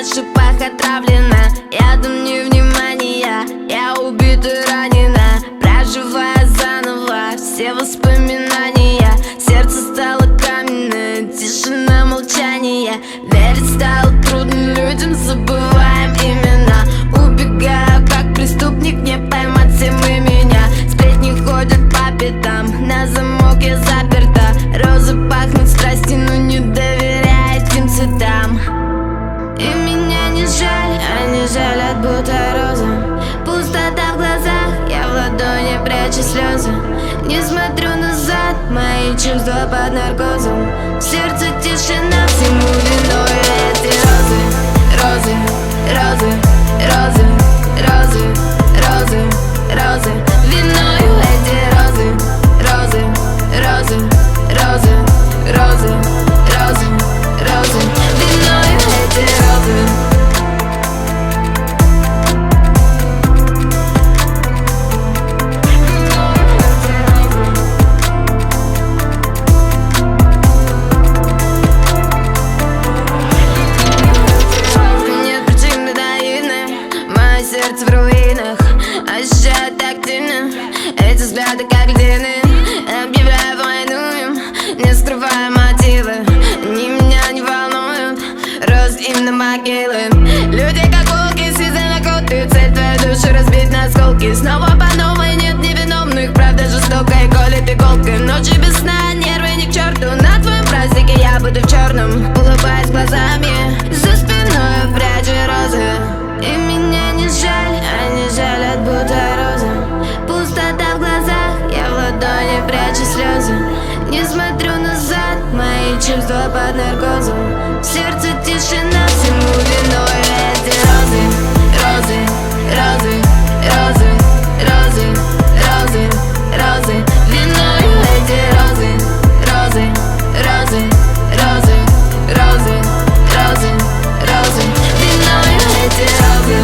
шипах отравлена ядом невнимания. Я убита и ранена, проживая заново все воспоминания. Сердце стало каменное, тишина, молчание. Верить стало трудно людям, забываем имена. Убегаю, как преступник, не поймать всеми меня. Сплетни ходят по пятам, на замок я заперта. Розы пахнут страсти, но не доверяй этим цветам. И меня не жаль, они жалят, будто розы. Пустота в глазах, я в ладони прячу слезы. Не смотрю назад, мои чувства под наркозом. В сердце тишина, всему виной эти розы. Розы, розы, розы, розы, розы, розы. Виною эти розы. Розы, розы, розы, розы, розы, розы. Виною эти розы. Сердце в руинах, ощущаю тактильно эти взгляды как льдины. Объявляю войну им, не скрывая мотивы. Они меня не волнуют, рост им на могилы. Люди как волки, связаны коты. Цель твою душу разбить на осколки. Снова по новой, нет невиновных. Правда жестокая, колет иголкой. Ночи без сна, нервы ни к черту. На твоем празднике я буду в черном, улыбаясь глазами. За спиной прячу розы. И меня не жаль, они жалят, будто розы. Пустота в глазах, я в ладони прячу слезы. Не смотрю назад, мои чувства под наркозом. В сердце тишина, всему виной эти розы. Розы, розы, розы, розы, розы, розы. Виною эти розы. Розы, розы, розы, розы, розы, розы. Виною эти розы.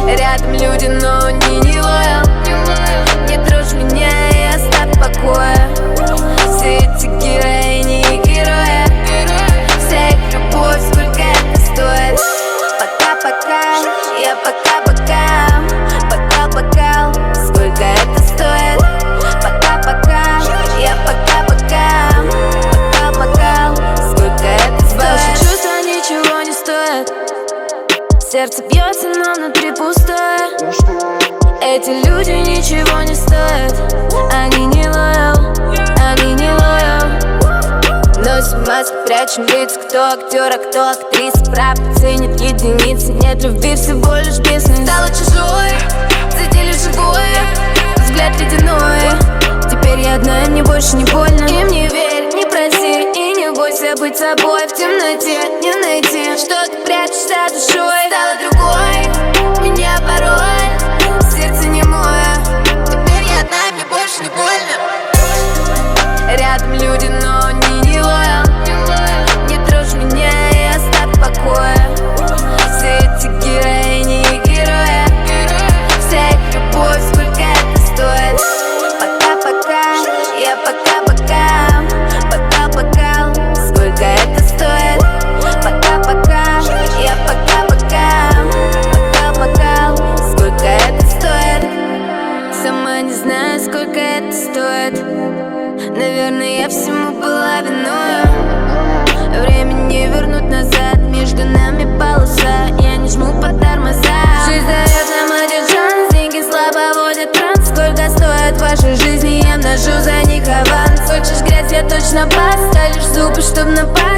Рядом люди, но не лоял. Не трожь меня и оставь в покое. Все эти героини и герои, вся их любовь, сколько это стоит. Пока-пока, я пока-пока. Бокал-бокал, сколько это стоит. Пока-пока, я пока-пока. Бокал-бокал, сколько это стоит. Ваши чувства ничего не стоят. Сердце бьется, но внутри пустое. Эти люди ничего не стоят. Они не лоял, они не лоял. Носим маски, прячем лица. Кто актер, а кто актриса. Правда ценит единицы. Нет любви, всего лишь бизнес. Стала чужой, за теле живой. Взгляд ледяной. Теперь я одна, и мне больше не больно. Им не верь, не проси и не бойся быть собой. В темноте не найти, что ты прячешь за душой. Стала другой, меня порой. Сердце немое. Теперь я одна, и мне больше не больно. Рядом люди, но не лоял. Не трожь меня и оставь в покое. Все эти героини и герои, вся их любовь, сколько это стоит. Пока-пока, я пока-пока. Бокал-бокал, сколько это стоит. Пока-пока, я пока-пока. Бокал-бокал, сколько это стоит. Сама не знаю, сколько это стоит. Наверное, я всему была виною. Время не вернуть назад, между нами полоса. Я не жму по тормозам. Жизнь дает нам один шанс, деньги слабо водят транс. Сколько стоят ваши жизни, я множу за них аванс. Хочешь грязь, я точно пас. Сталишь зубы, чтоб напасть.